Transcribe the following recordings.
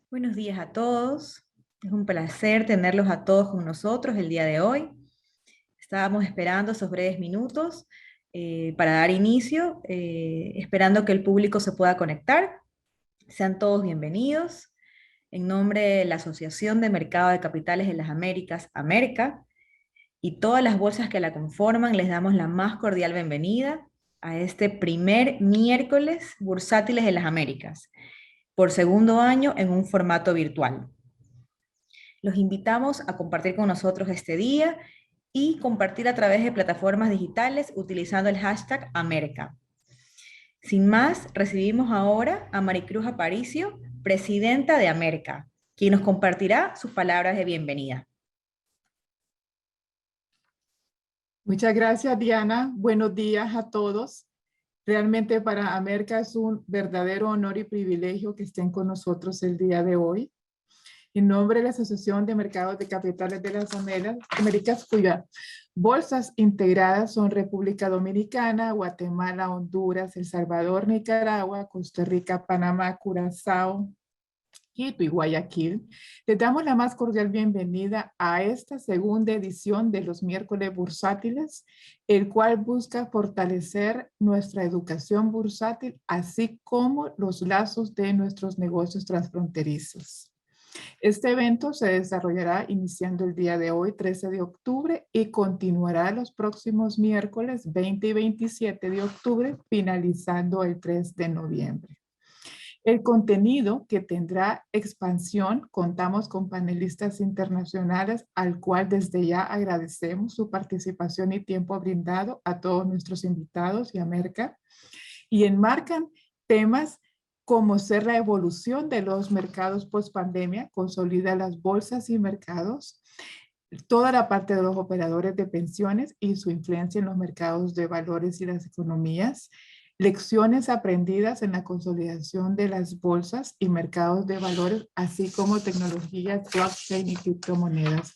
Buenos días a todos. Es un placer tenerlos a todos con nosotros el día de hoy. Estábamos esperando esos breves minutos para dar inicio, esperando que el público se pueda conectar. Sean todos bienvenidos. En nombre de la Asociación de Mercado de Capitales de las Américas, Amerca, y todas las bolsas que la conforman, les damos la más cordial bienvenida a este primer miércoles bursátiles de las Américas, por segundo año en un formato virtual. Los invitamos a compartir con nosotros este día y compartir a través de plataformas digitales utilizando el hashtag Amerca. Sin más, recibimos ahora a Maricruz Aparicio, presidenta de Amerca, quien nos compartirá sus palabras de bienvenida. Muchas gracias, Diana. Buenos días a todos. Realmente para Amerca es un verdadero honor y privilegio que estén con nosotros el día de hoy. En nombre de la Asociación de Mercados de Capitales de las Américas, cuya bolsas integradas son República Dominicana, Guatemala, Honduras, El Salvador, Nicaragua, Costa Rica, Panamá, Curazao, Quito y Guayaquil, les damos la más cordial bienvenida a esta segunda edición de los miércoles bursátiles, el cual busca fortalecer nuestra educación bursátil, así como los lazos de nuestros negocios transfronterizos. Este evento se desarrollará iniciando el día de hoy, 13 de octubre, y continuará los próximos miércoles 20 y 27 de octubre, finalizando el 3 de noviembre. El contenido que tendrá expansión, contamos con panelistas internacionales al cual desde ya agradecemos su participación y tiempo brindado a todos nuestros invitados y a Merca, y enmarcan temas como ser la evolución de los mercados post pandemia, consolida las bolsas y mercados, toda la parte de los operadores de pensiones y su influencia en los mercados de valores y las economías, lecciones aprendidas en la consolidación de las bolsas y mercados de valores, así como tecnologías, blockchain y criptomonedas.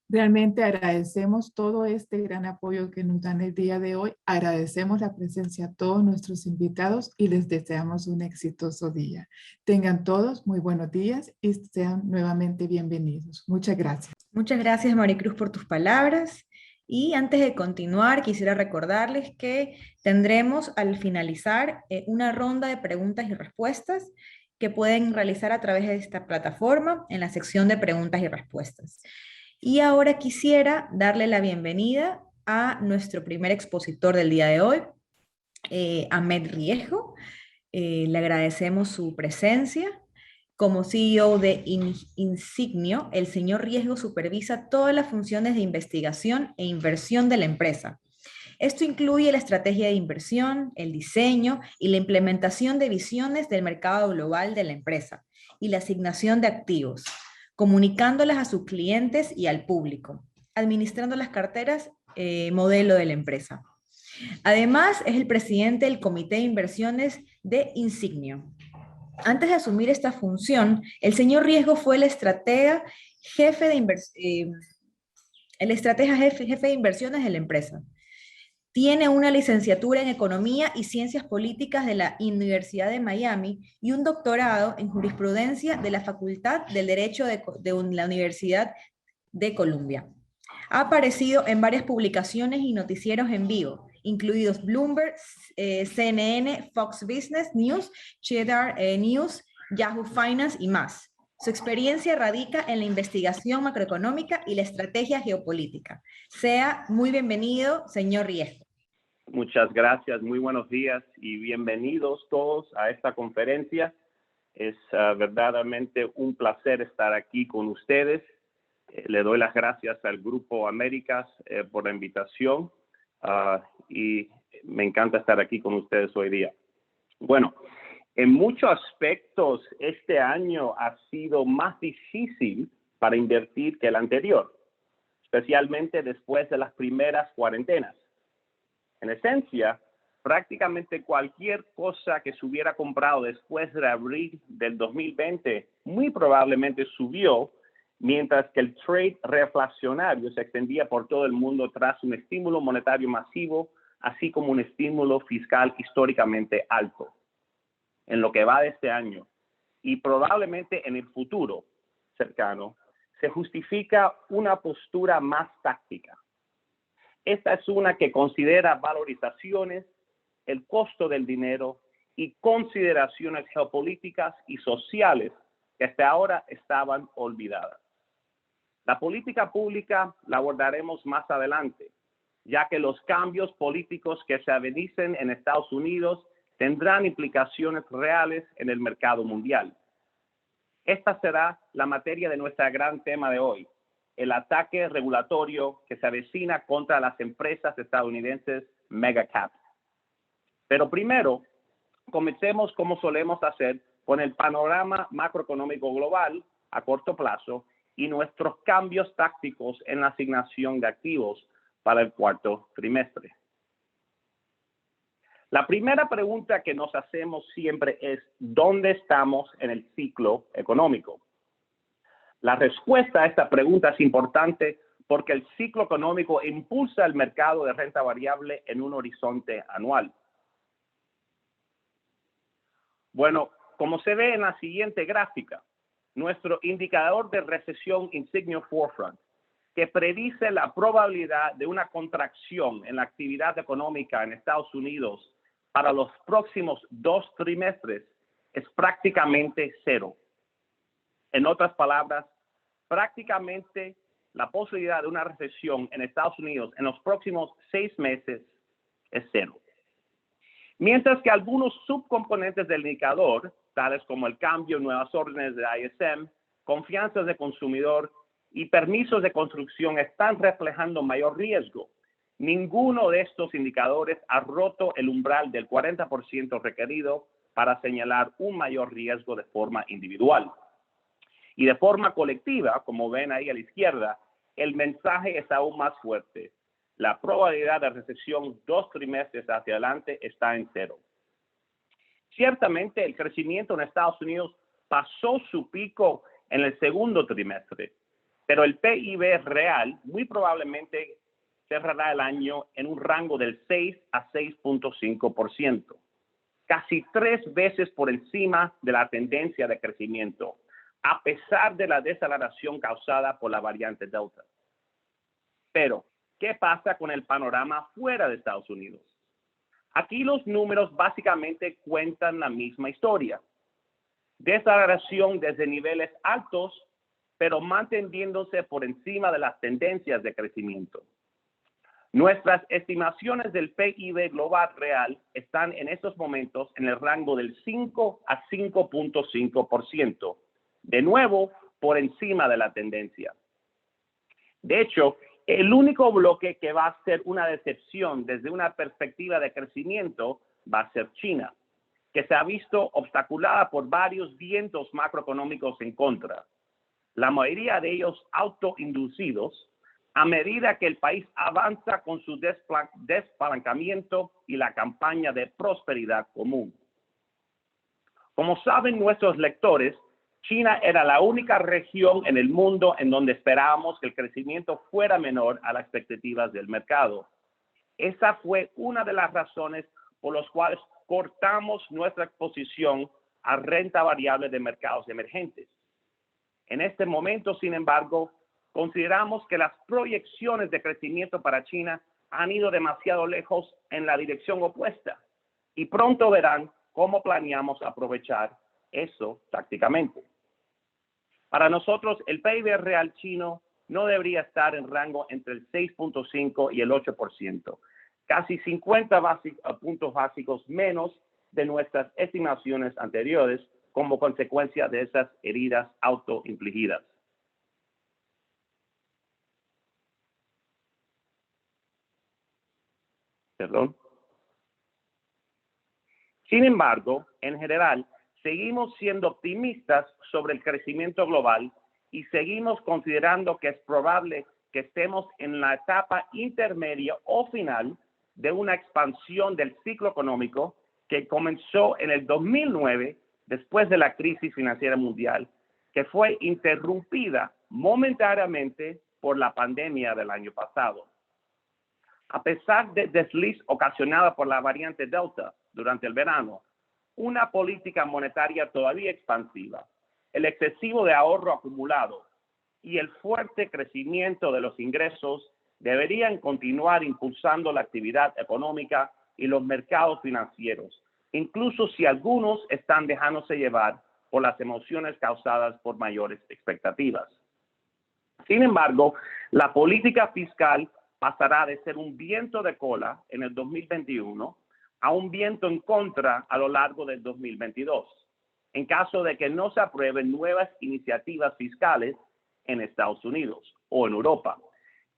Realmente agradecemos todo este gran apoyo que nos dan el día de hoy. Agradecemos la presencia a todos nuestros invitados y les deseamos un exitoso día. Tengan todos muy buenos días y sean nuevamente bienvenidos. Muchas gracias. Muchas gracias, Maricruz, por tus palabras. Y antes de continuar, quisiera recordarles que tendremos al finalizar una ronda de preguntas y respuestas que pueden realizar a través de esta plataforma en la sección de preguntas y respuestas. Y ahora quisiera darle la bienvenida a nuestro primer expositor del día de hoy, Ahmed Riesgo. Le agradecemos su presencia. Como CEO de Insignio, el señor Riesgo supervisa todas las funciones de investigación e inversión de la empresa. Esto incluye la estrategia de inversión, el diseño y la implementación de visiones del mercado global de la empresa y la asignación de activos, comunicándolas a sus clientes y al público, administrando las carteras modelo de la empresa. Además, es el presidente del Comité de Inversiones de Insignio. Antes de asumir esta función, el señor Riesgo fue el estratega jefe de inversiones de la empresa. Tiene una licenciatura en Economía y Ciencias Políticas de la Universidad de Miami y un doctorado en Jurisprudencia de la Facultad del Derecho de la Universidad de Columbia. Ha aparecido en varias publicaciones y noticieros en vivo, incluidos Bloomberg, CNN, Fox Business News, Cheddar News, Yahoo Finance y más. Su experiencia radica en la investigación macroeconómica y la estrategia geopolítica. Sea muy bienvenido, señor Riesgo. Muchas gracias, muy buenos días y bienvenidos todos a esta conferencia. Es verdaderamente un placer estar aquí con ustedes. Le doy las gracias al Grupo Américas por la invitación y me encanta estar aquí con ustedes hoy día. Bueno, en muchos aspectos este año ha sido más difícil para invertir que el anterior, especialmente después de las primeras cuarentenas. En esencia, prácticamente cualquier cosa que se hubiera comprado después de abril del 2020 muy probablemente subió, mientras que el trade reflacionario se extendía por todo el mundo tras un estímulo monetario masivo, así como un estímulo fiscal históricamente alto. En lo que va de este año, y probablemente en el futuro cercano, se justifica una postura más táctica. Esta es una que considera valorizaciones, el costo del dinero y consideraciones geopolíticas y sociales que hasta ahora estaban olvidadas. La política pública la abordaremos más adelante, ya que los cambios políticos que se avenicen en Estados Unidos tendrán implicaciones reales en el mercado mundial. Esta será la materia de nuestro gran tema de hoy, el ataque regulatorio que se avecina contra las empresas estadounidenses megacap. Pero primero, comencemos como solemos hacer con el panorama macroeconómico global a corto plazo y nuestros cambios tácticos en la asignación de activos para el cuarto trimestre. La primera pregunta que nos hacemos siempre es, ¿dónde estamos en el ciclo económico? La respuesta a esta pregunta es importante porque el ciclo económico impulsa el mercado de renta variable en un horizonte anual. Bueno, como se ve en la siguiente gráfica, nuestro indicador de recesión insignia Forefront, que predice la probabilidad de una contracción en la actividad económica en Estados Unidos para los próximos 2 trimestres, es prácticamente cero. En otras palabras, prácticamente la posibilidad de una recesión en Estados Unidos en los próximos 6 meses es cero. Mientras que algunos subcomponentes del indicador, tales como el cambio en nuevas órdenes de ISM, confianzas de consumidor y permisos de construcción están reflejando mayor riesgo. Ninguno de estos indicadores ha roto el umbral del 40% requerido para señalar un mayor riesgo de forma individual. Y de forma colectiva, como ven ahí a la izquierda, el mensaje es aún más fuerte. La probabilidad de recesión 2 trimestres hacia adelante está en cero. Ciertamente, el crecimiento en Estados Unidos pasó su pico en el segundo trimestre, pero el PIB real muy probablemente cerrará el año en un rango del 6 a 6.5%, casi 3 veces por encima de la tendencia de crecimiento, a pesar de la desaceleración causada por la variante Delta. Pero, ¿qué pasa con el panorama fuera de Estados Unidos? Aquí los números básicamente cuentan la misma historia. Desaceleración desde niveles altos, pero manteniéndose por encima de las tendencias de crecimiento. Nuestras estimaciones del PIB global real están en estos momentos en el rango del 5 a 5.5%, de nuevo por encima de la tendencia. De hecho, el único bloque que va a ser una decepción desde una perspectiva de crecimiento va a ser China, que se ha visto obstaculada por varios vientos macroeconómicos en contra, la mayoría de ellos autoinducidos, a medida que el país avanza con su despalancamiento y la campaña de prosperidad común. Como saben nuestros lectores, China era la única región en el mundo en donde esperábamos que el crecimiento fuera menor a las expectativas del mercado. Esa fue una de las razones por las cuales cortamos nuestra exposición a renta variable de mercados emergentes. En este momento, sin embargo, consideramos que las proyecciones de crecimiento para China han ido demasiado lejos en la dirección opuesta y pronto verán cómo planeamos aprovechar eso tácticamente. Para nosotros, el PIB real chino no debería estar en rango entre el 6.5 y el 8%, casi 50 puntos básicos menos de nuestras estimaciones anteriores como consecuencia de esas heridas autoinfligidas. Perdón. Sin embargo, en general, seguimos siendo optimistas sobre el crecimiento global y seguimos considerando que es probable que estemos en la etapa intermedia o final de una expansión del ciclo económico que comenzó en el 2009 después de la crisis financiera mundial, que fue interrumpida momentáneamente por la pandemia del año pasado. A pesar del desliz ocasionado por la variante Delta durante el verano, una política monetaria todavía expansiva, el excesivo de ahorro acumulado y el fuerte crecimiento de los ingresos deberían continuar impulsando la actividad económica y los mercados financieros, incluso si algunos están dejándose llevar por las emociones causadas por mayores expectativas. Sin embargo, la política fiscal pasará de ser un viento de cola en el 2021 a un viento en contra a lo largo del 2022, en caso de que no se aprueben nuevas iniciativas fiscales en Estados Unidos o en Europa,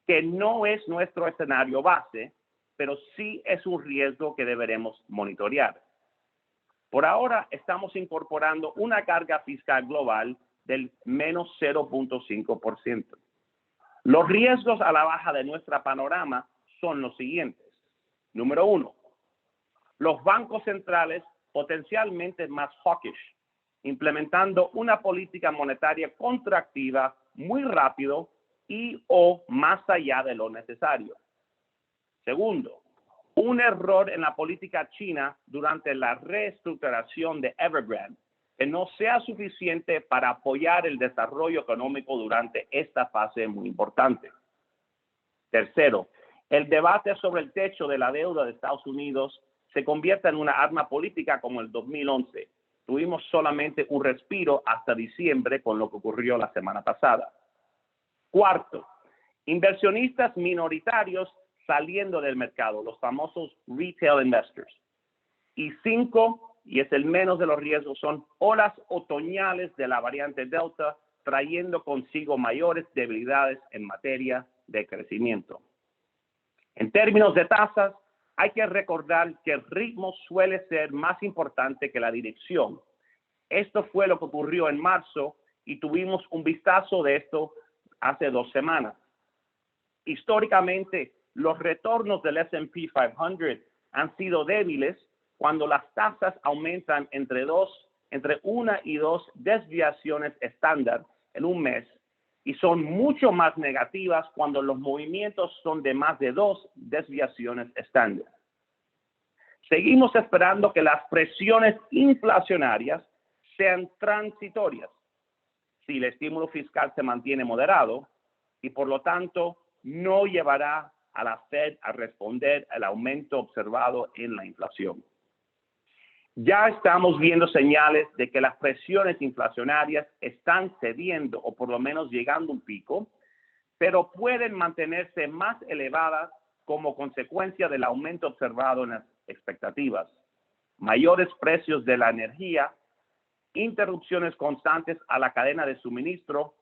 que no es nuestro escenario base, pero sí es un riesgo que deberemos monitorear. Por ahora estamos incorporando una carga fiscal global del menos 0.5%. Los riesgos a la baja de nuestro panorama son los siguientes. Número 1, los bancos centrales potencialmente más hawkish, implementando una política monetaria contractiva muy rápido y o más allá de lo necesario. Segundo, un error en la política china durante la reestructuración de Evergrande que no sea suficiente para apoyar el desarrollo económico durante esta fase muy importante. Tercero, el debate sobre el techo de la deuda de Estados Unidos se convierte en una arma política como el 2011. Tuvimos solamente un respiro hasta diciembre con lo que ocurrió la semana pasada. Cuarto, inversionistas minoritarios saliendo del mercado, los famosos retail investors. Y 5, y es el menos de los riesgos, son olas otoñales de la variante Delta, trayendo consigo mayores debilidades en materia de crecimiento. En términos de tasas, hay que recordar que el ritmo suele ser más importante que la dirección. Esto fue lo que ocurrió en marzo y tuvimos un vistazo de esto hace 2 semanas. Históricamente, los retornos del S&P 500 han sido débiles cuando las tasas aumentan entre 1 y 2 desviaciones estándar en un mes y son mucho más negativas cuando los movimientos son de más de 2 desviaciones estándar. Seguimos esperando que las presiones inflacionarias sean transitorias si el estímulo fiscal se mantiene moderado y por lo tanto no llevará a la Fed a responder al aumento observado en la inflación. Ya estamos viendo señales de que las presiones inflacionarias están cediendo o por lo menos llegando a un pico, pero pueden mantenerse más elevadas como consecuencia del aumento observado en las expectativas, mayores precios de la energía, interrupciones constantes a la cadena de suministro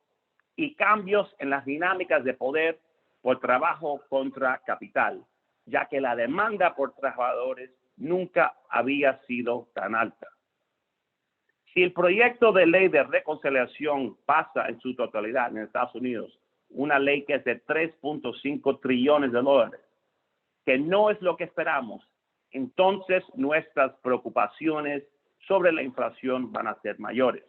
y cambios en las dinámicas de poder por trabajo contra capital, ya que la demanda por trabajadores nunca había sido tan alta. Si el proyecto de ley de reconciliación pasa en su totalidad en Estados Unidos, una ley que es de 3.5 trillones de dólares, que no es lo que esperamos, entonces nuestras preocupaciones sobre la inflación van a ser mayores.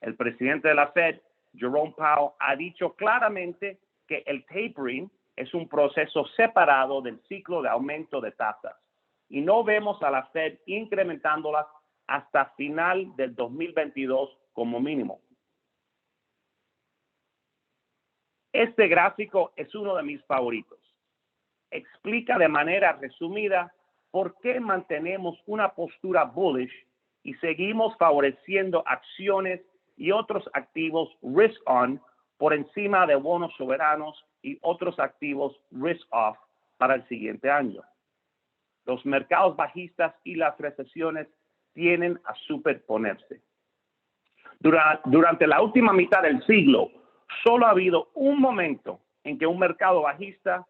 El presidente de la Fed, Jerome Powell, ha dicho claramente que el tapering es un proceso separado del ciclo de aumento de tasas y no vemos a la Fed incrementándolas hasta final del 2022 como mínimo. Este gráfico es uno de mis favoritos. Explica de manera resumida por qué mantenemos una postura bullish y seguimos favoreciendo acciones y otros activos risk-on por encima de bonos soberanos y otros activos risk-off para el siguiente año. Los mercados bajistas y las recesiones tienden a superponerse. Durante la última mitad del siglo, solo ha habido un momento en que un mercado bajista,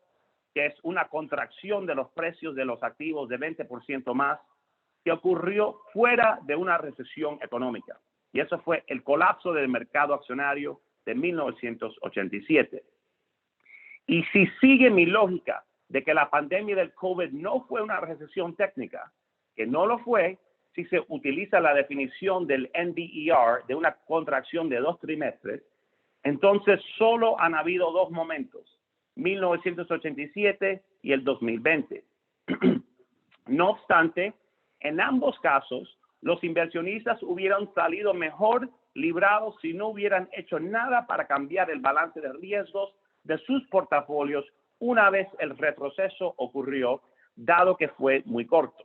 que es una contracción de los precios de los activos de 20% más, que ocurrió fuera de una recesión económica. Y eso fue el colapso del mercado accionario de 1987. Y si sigue mi lógica de que la pandemia del COVID no fue una recesión técnica, que no lo fue, si se utiliza la definición del NBER de una contracción de 2 trimestres, entonces solo han habido 2 momentos, 1987 y el 2020. No obstante, en ambos casos los inversionistas hubieran salido mejor librados si no hubieran hecho nada para cambiar el balance de riesgos de sus portafolios una vez el retroceso ocurrió, dado que fue muy corto.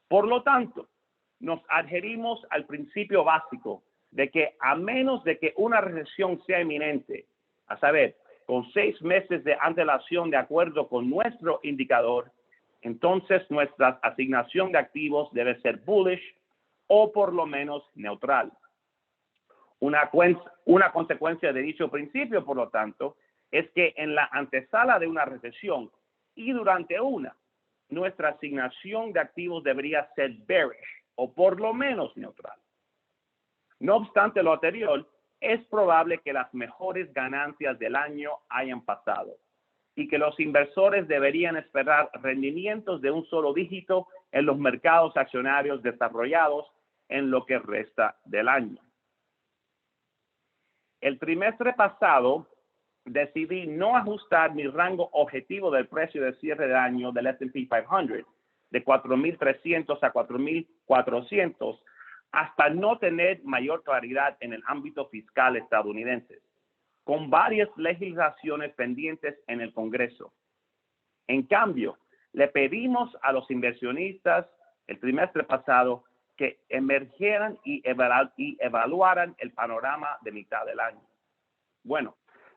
Por lo tanto, nos adherimos al principio básico de que a menos de que una recesión sea inminente, a saber, con 6 meses de antelación de acuerdo con nuestro indicador, entonces nuestra asignación de activos debe ser bullish o por lo menos neutral. Una consecuencia de dicho principio, por lo tanto, es que en la antesala de una recesión y durante una, nuestra asignación de activos debería ser bearish o por lo menos neutral. No obstante lo anterior, es probable que las mejores ganancias del año hayan pasado y que los inversores deberían esperar rendimientos de un solo dígito en los mercados accionarios desarrollados en lo que resta del año. El trimestre pasado decidí no ajustar mi rango objetivo del precio de cierre de año del S&P 500 de 4.300 a 4.400 hasta no tener mayor claridad en el ámbito fiscal estadounidense, con varias legislaciones pendientes en el Congreso. En cambio, le pedimos a los inversionistas el trimestre pasado que emergieran y evaluaran el panorama de mitad del año. Bueno,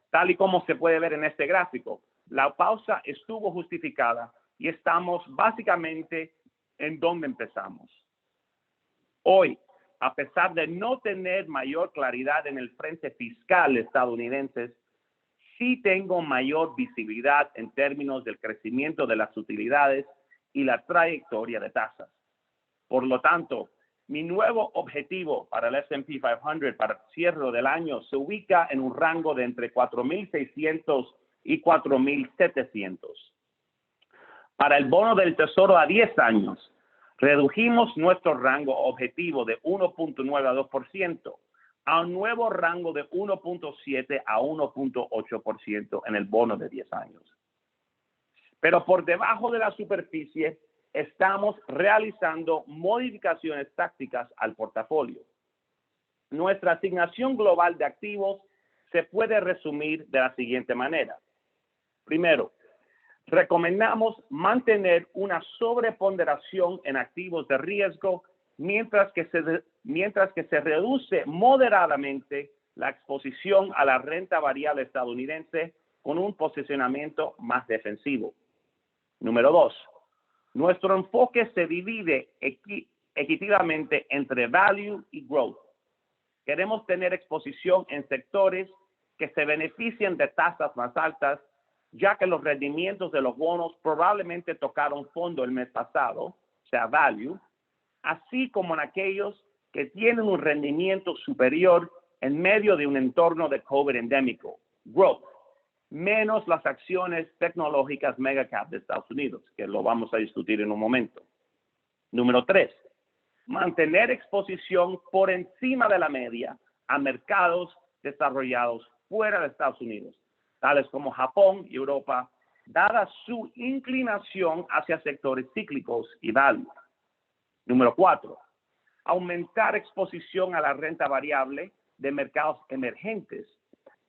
tal y como se puede ver en este gráfico, la pausa estuvo justificada y estamos básicamente en donde empezamos. Hoy, a pesar de no tener mayor claridad en el frente fiscal estadounidense, sí tengo mayor visibilidad en términos del crecimiento de las utilidades y la trayectoria de tasas. Por lo tanto, mi nuevo objetivo para el S&P 500 para el cierre del año se ubica en un rango de entre 4.600 y 4.700. Para el bono del Tesoro a 10 años, redujimos nuestro rango objetivo de 1.9 a 2% a un nuevo rango de 1.7 a 1.8% en el bono de 10 años. Pero por debajo de la superficie, estamos realizando modificaciones tácticas al portafolio. Nuestra asignación global de activos se puede resumir de la siguiente manera. Primero, recomendamos mantener una sobreponderación en activos de riesgo mientras que se reduce moderadamente la exposición a la renta variable estadounidense con un posicionamiento más defensivo. Número 2. Nuestro enfoque se divide equitativamente entre value y growth. Queremos tener exposición en sectores que se beneficien de tasas más altas, ya que los rendimientos de los bonos probablemente tocaron fondo el mes pasado, o sea, value, así como en aquellos que tienen un rendimiento superior en medio de un entorno de COVID endémico, growth, menos las acciones tecnológicas megacap de Estados Unidos, que lo vamos a discutir en un momento. Número 3, mantener exposición por encima de la media a mercados desarrollados fuera de Estados Unidos, tales como Japón y Europa, dada su inclinación hacia sectores cíclicos y value. Número 4, aumentar exposición a la renta variable de mercados emergentes,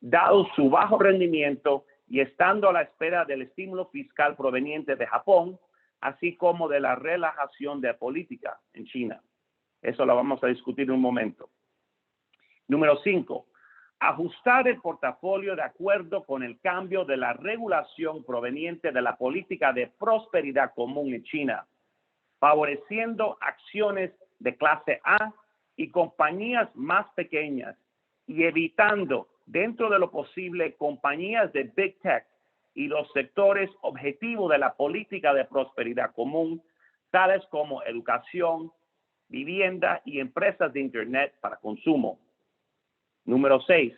dado su bajo rendimiento y estando a la espera del estímulo fiscal proveniente de Japón, así como de la relajación de política en China. Eso lo vamos a discutir en un momento. Número 5, ajustar el portafolio de acuerdo con el cambio de la regulación proveniente de la política de prosperidad común en China, favoreciendo acciones de clase A y compañías más pequeñas y evitando, dentro de lo posible, compañías de Big Tech y los sectores objetivos de la política de prosperidad común, tales como educación, vivienda y empresas de Internet para consumo. Número 6,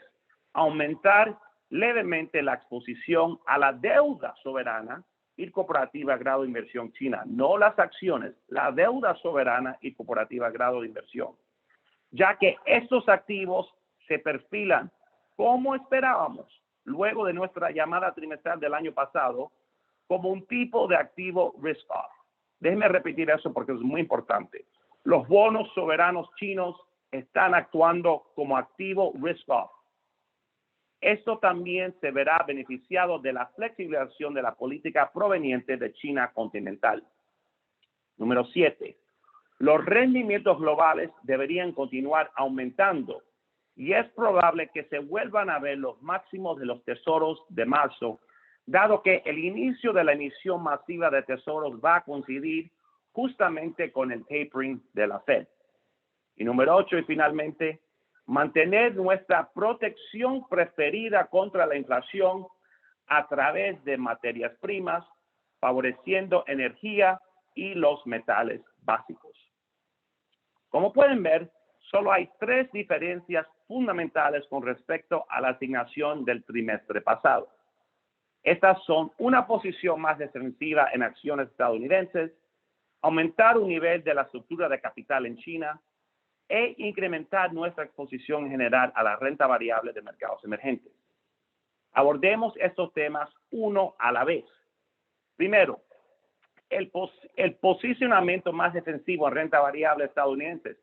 aumentar levemente la exposición a la deuda soberana y corporativa grado de inversión china, no las acciones, la deuda soberana y corporativa grado de inversión, ya que estos activos se perfilan como esperábamos luego de nuestra llamada trimestral del año pasado como un tipo de activo risk-off. Déjenme repetir eso porque es muy importante. los bonos soberanos chinos están actuando como activo risk-off. Esto también se verá beneficiado de la flexibilización de la política proveniente de China continental. Número 7. Los rendimientos globales deberían continuar aumentando y es probable que se vuelvan a ver los máximos de los tesoros de marzo, dado que el inicio de la emisión masiva de tesoros va a coincidir justamente con el tapering de la Fed. Y número 8, y finalmente, mantener nuestra protección preferida contra la inflación a través de materias primas, favoreciendo energía y los metales básicos. Como pueden ver, solo hay 3 diferencias fundamentales con respecto a la asignación del trimestre pasado. Estas son una posición más defensiva en acciones estadounidenses, aumentar un nivel de la estructura de capital en China e incrementar nuestra exposición general a la renta variable de mercados emergentes. Abordemos estos temas uno a la vez. Primero, el posicionamiento más defensivo en renta variable estadounidense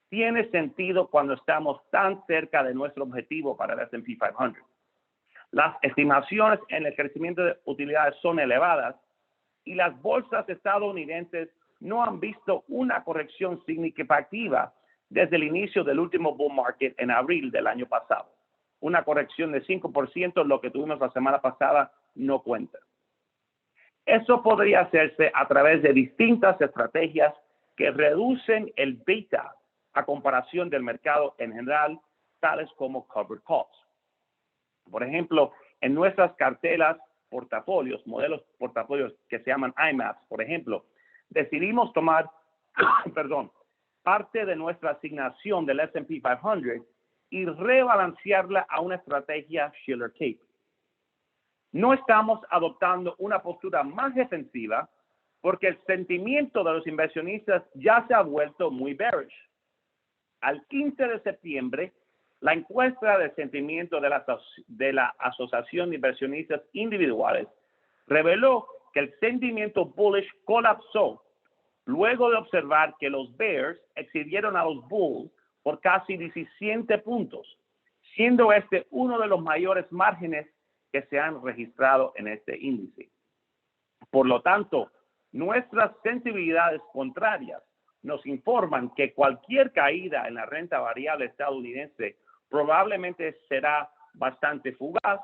tiene sentido cuando estamos tan cerca de nuestro objetivo para el S&P 500. Las estimaciones en el crecimiento de utilidades son elevadas y las bolsas estadounidenses no han visto una corrección significativa desde el inicio del último bull market en abril del año pasado. Una corrección de 5%, lo que tuvimos la semana pasada, no cuenta. Eso podría hacerse a través de distintas estrategias que reducen el beta a comparación del mercado en general, tales como covered calls. Por ejemplo, en nuestras carteras portafolios, modelos portafolios que se llaman IMAPs, por ejemplo, decidimos tomar parte de nuestra asignación del S&P 500 y rebalancearla a una estrategia Shiller Tape. No estamos adoptando una postura más defensiva porque el sentimiento de los inversionistas ya se ha vuelto muy bearish. Al 15 de septiembre, la encuesta de sentimiento de la Asociación de Inversionistas Individuales reveló que el sentimiento bullish colapsó luego de observar que los bears excedieron a los bulls por casi 17 puntos, siendo este uno de los mayores márgenes que se han registrado en este índice. Por lo tanto, nuestras sensibilidades contrarias nos informan que cualquier caída en la renta variable estadounidense probablemente será bastante fugaz,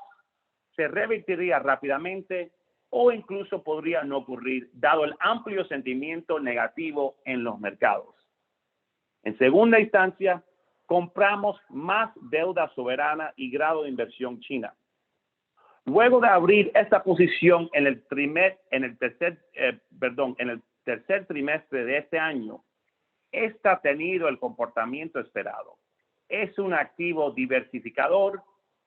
se revertiría rápidamente o incluso podría no ocurrir, dado el amplio sentimiento negativo en los mercados. En segunda instancia, compramos más deuda soberana y grado de inversión china. Luego de abrir esta posición en el tercer trimestre de este año, esta ha tenido el comportamiento esperado. Es un activo diversificador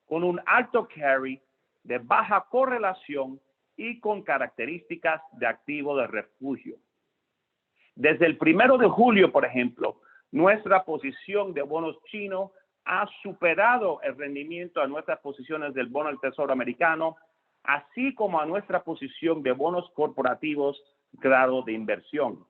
con un alto carry, de baja correlación y con características de activo de refugio. Desde el 1 de julio, por ejemplo, nuestra posición de bonos chinos ha superado el rendimiento a nuestras posiciones del bono del Tesoro americano, así como a nuestra posición de bonos corporativos grado de inversión.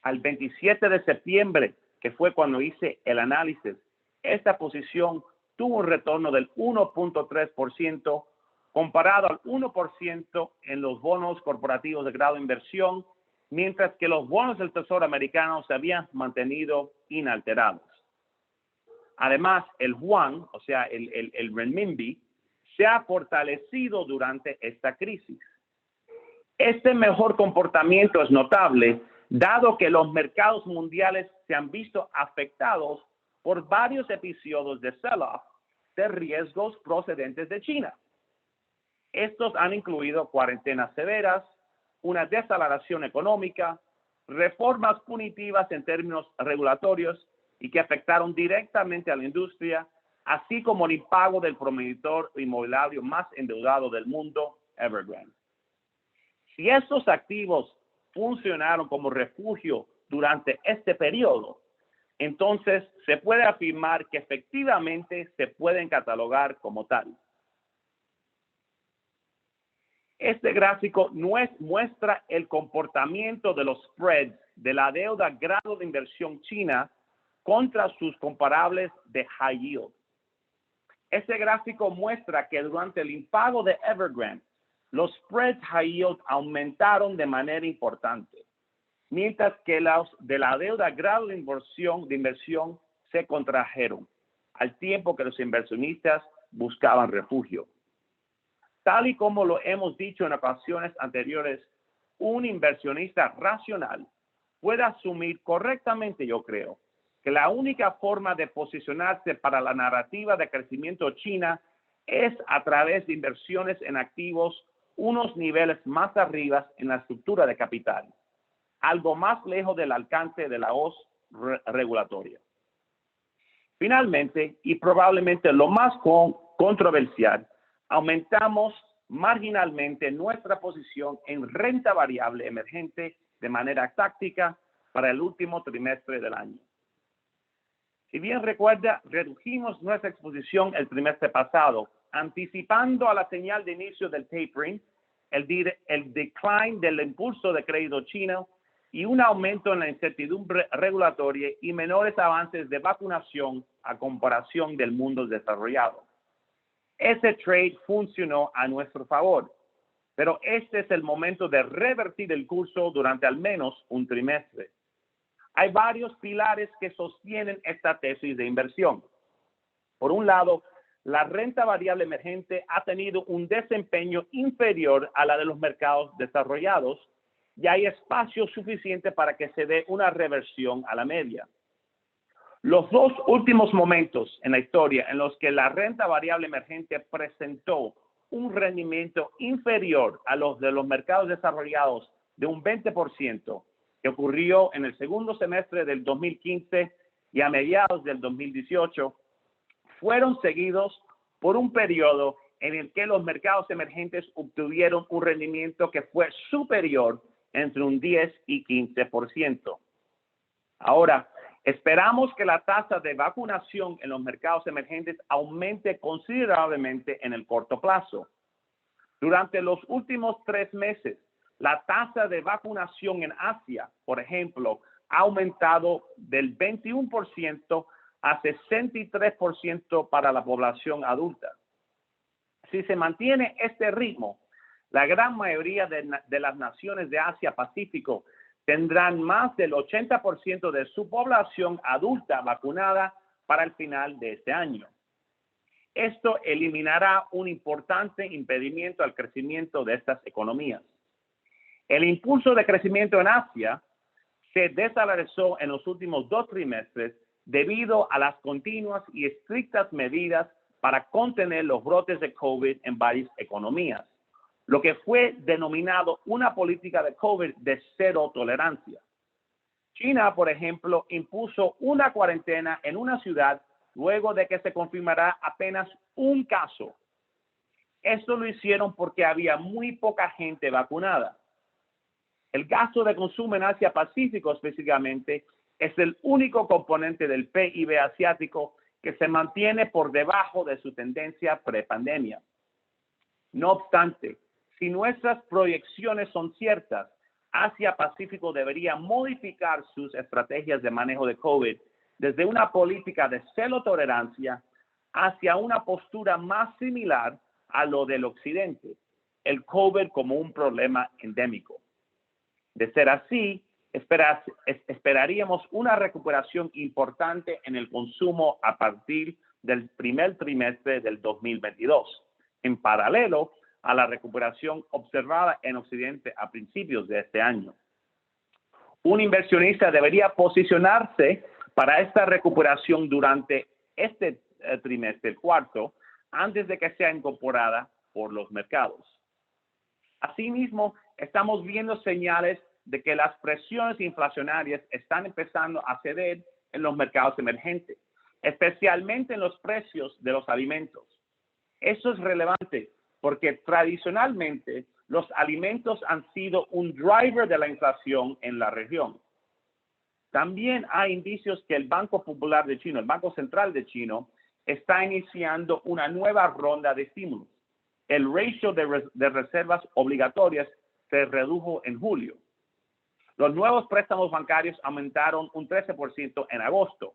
Al 27 de septiembre, que fue cuando hice el análisis, esta posición tuvo un retorno del 1.3%, comparado al 1% en los bonos corporativos de grado de inversión, mientras que los bonos del Tesoro americano se habían mantenido inalterados. Además, el yuan, o sea, el renminbi, se ha fortalecido durante esta crisis. Este mejor comportamiento es notable, dado que los mercados mundiales se han visto afectados por varios episodios de sell-off de riesgos procedentes de China. Estos han incluido cuarentenas severas, una desaceleración económica, reformas punitivas en términos regulatorios y que afectaron directamente a la industria, así como el impago del promotor inmobiliario más endeudado del mundo, Evergrande. Si estos activos funcionaron como refugio durante este periodo, entonces se puede afirmar que efectivamente se pueden catalogar como tal. Este gráfico muestra el comportamiento de los spreads de la deuda grado de inversión china contra sus comparables de high yield. Este gráfico muestra que durante el impago de Evergrande, los spreads high yield aumentaron de manera importante, mientras que los de la deuda grado de inversión se contrajeron, al tiempo que los inversionistas buscaban refugio. Tal y como lo hemos dicho en ocasiones anteriores, un inversionista racional puede asumir correctamente, yo creo, que la única forma de posicionarse para la narrativa de crecimiento china es a través de inversiones en activos unos niveles más arriba en la estructura de capital, algo más lejos del alcance de la hoz regulatoria. Finalmente, y probablemente lo más controversial, aumentamos marginalmente nuestra posición en renta variable emergente de manera táctica para el último trimestre del año. Si bien recuerda, redujimos nuestra exposición el trimestre pasado, anticipando a la señal de inicio del tapering, el decline del impulso de crédito chino y un aumento en la incertidumbre regulatoria y menores avances de vacunación a comparación del mundo desarrollado. Ese trade funcionó a nuestro favor, pero este es el momento de revertir el curso durante al menos un trimestre. Hay varios pilares que sostienen esta tesis de inversión. Por un lado, la renta variable emergente ha tenido un desempeño inferior a la de los mercados desarrollados y hay espacio suficiente para que se dé una reversión a la media. Los dos últimos momentos en la historia en los que la renta variable emergente presentó un rendimiento inferior a los de los mercados desarrollados de un 20%, que ocurrió en el segundo semestre del 2015 y a mediados del 2018, fueron seguidos por un periodo en el que los mercados emergentes obtuvieron un rendimiento que fue superior entre un 10 y 15%. Ahora, esperamos que la tasa de vacunación en los mercados emergentes aumente considerablemente en el corto plazo. Durante los últimos 3 meses, la tasa de vacunación en Asia, por ejemplo, ha aumentado del 21% a 63% para la población adulta. Si se mantiene este ritmo, la gran mayoría de las naciones de Asia-Pacífico tendrán más del 80% de su población adulta vacunada para el final de este año. Esto eliminará un importante impedimento al crecimiento de estas economías. El impulso de crecimiento en Asia se desaceleró en los últimos 2 trimestres debido a las continuas y estrictas medidas para contener los brotes de COVID en varias economías, lo que fue denominado una política de COVID de cero tolerancia. China, por ejemplo, impuso una cuarentena en una ciudad luego de que se confirmara apenas un caso. Esto lo hicieron porque había muy poca gente vacunada. El gasto de consumo en Asia-Pacífico específicamente es el único componente del PIB asiático que se mantiene por debajo de su tendencia prepandemia. No obstante, si nuestras proyecciones son ciertas, Asia-Pacífico debería modificar sus estrategias de manejo de COVID desde una política de cero tolerancia hacia una postura más similar a lo del Occidente, el COVID como un problema endémico. De ser así, esperaríamos una recuperación importante en el consumo a partir del primer trimestre del 2022, en paralelo a la recuperación observada en Occidente a principios de este año. Un inversionista debería posicionarse para esta recuperación durante este trimestre, el cuarto, antes de que sea incorporada por los mercados. Asimismo, estamos viendo señales de que las presiones inflacionarias están empezando a ceder en los mercados emergentes, especialmente en los precios de los alimentos. Eso es relevante porque tradicionalmente los alimentos han sido un driver de la inflación en la región. También hay indicios que el Banco Popular de China, el Banco Central de China, está iniciando una nueva ronda de estímulos. El ratio de reservas obligatorias se redujo en julio. Los nuevos préstamos bancarios aumentaron un 13% en agosto.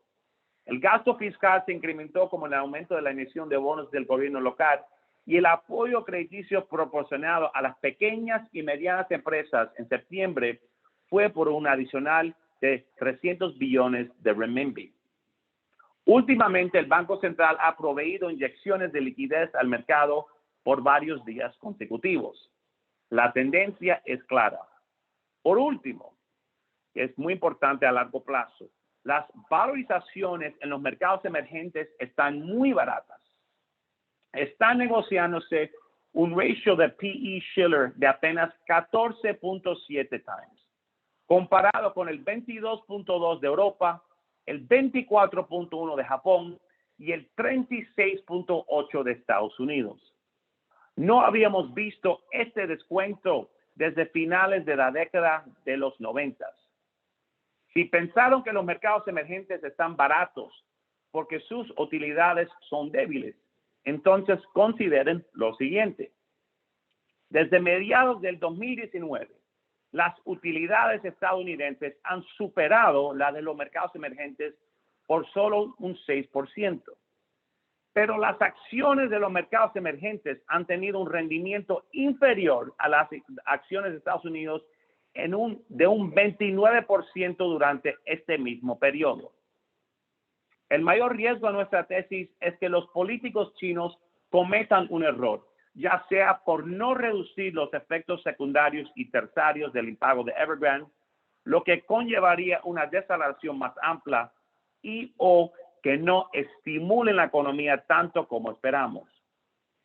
El gasto fiscal se incrementó como el aumento de la emisión de bonos del gobierno local y el apoyo crediticio proporcionado a las pequeñas y medianas empresas en septiembre fue por un adicional de 300 billones de renminbi. Últimamente, el Banco Central ha proveído inyecciones de liquidez al mercado por varios días consecutivos. La tendencia es clara. Por último, que es muy importante a largo plazo, las valorizaciones en los mercados emergentes están muy baratas. Está negociándose un ratio de P/E Shiller de apenas 14.7 times, comparado con el 22.2 de Europa, el 24.1 de Japón y el 36.8 de Estados Unidos. No habíamos visto este descuento desde finales de la década de los 90. Si pensaron que los mercados emergentes están baratos porque sus utilidades son débiles, entonces consideren lo siguiente. Desde mediados del 2019, las utilidades estadounidenses han superado la de los mercados emergentes por solo un 6%. Pero las acciones de los mercados emergentes han tenido un rendimiento inferior a las acciones de Estados Unidos de un 29% durante este mismo periodo. El mayor riesgo a nuestra tesis es que los políticos chinos cometan un error, ya sea por no reducir los efectos secundarios y terciarios del impago de Evergrande, lo que conllevaría una desaceleración más amplia o que no estimulen la economía tanto como esperamos.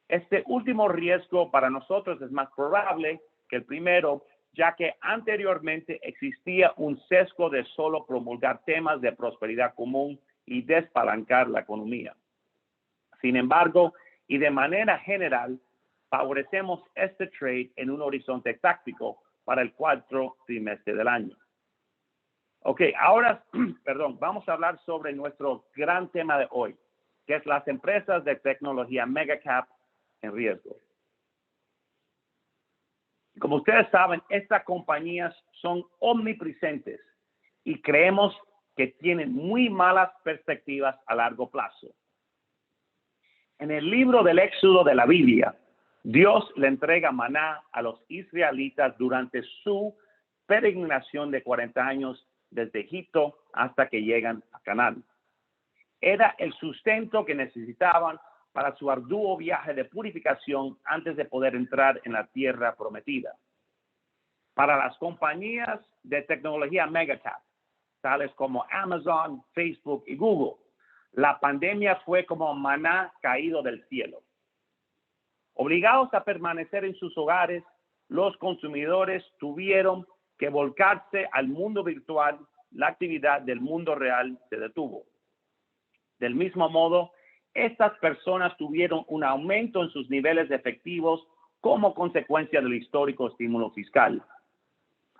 Este último riesgo para nosotros es más probable que el primero, ya que anteriormente existía un sesgo de solo promulgar temas de prosperidad común y despalancar la economía. Sin embargo, y de manera general, favorecemos este trade en un horizonte táctico para el cuarto trimestre del año. Ok, ahora, vamos a hablar sobre nuestro gran tema de hoy, que es las empresas de tecnología megacap en riesgo. Como ustedes saben, estas compañías son omnipresentes y creemos que tienen muy malas perspectivas a largo plazo. En el libro del Éxodo de la Biblia, Dios le entrega maná a los israelitas durante su peregrinación de 40 años desde Egipto hasta que llegan a Canaán. Era el sustento que necesitaban para su arduo viaje de purificación antes de poder entrar en la tierra prometida. Para las compañías de tecnología megacap, tales como Amazon, Facebook y Google, la pandemia fue como maná caído del cielo. Obligados a permanecer en sus hogares, los consumidores tuvieron que volcarse al mundo virtual. La actividad del mundo real se detuvo. Del mismo modo, estas personas tuvieron un aumento en sus niveles de efectivos como consecuencia del histórico estímulo fiscal.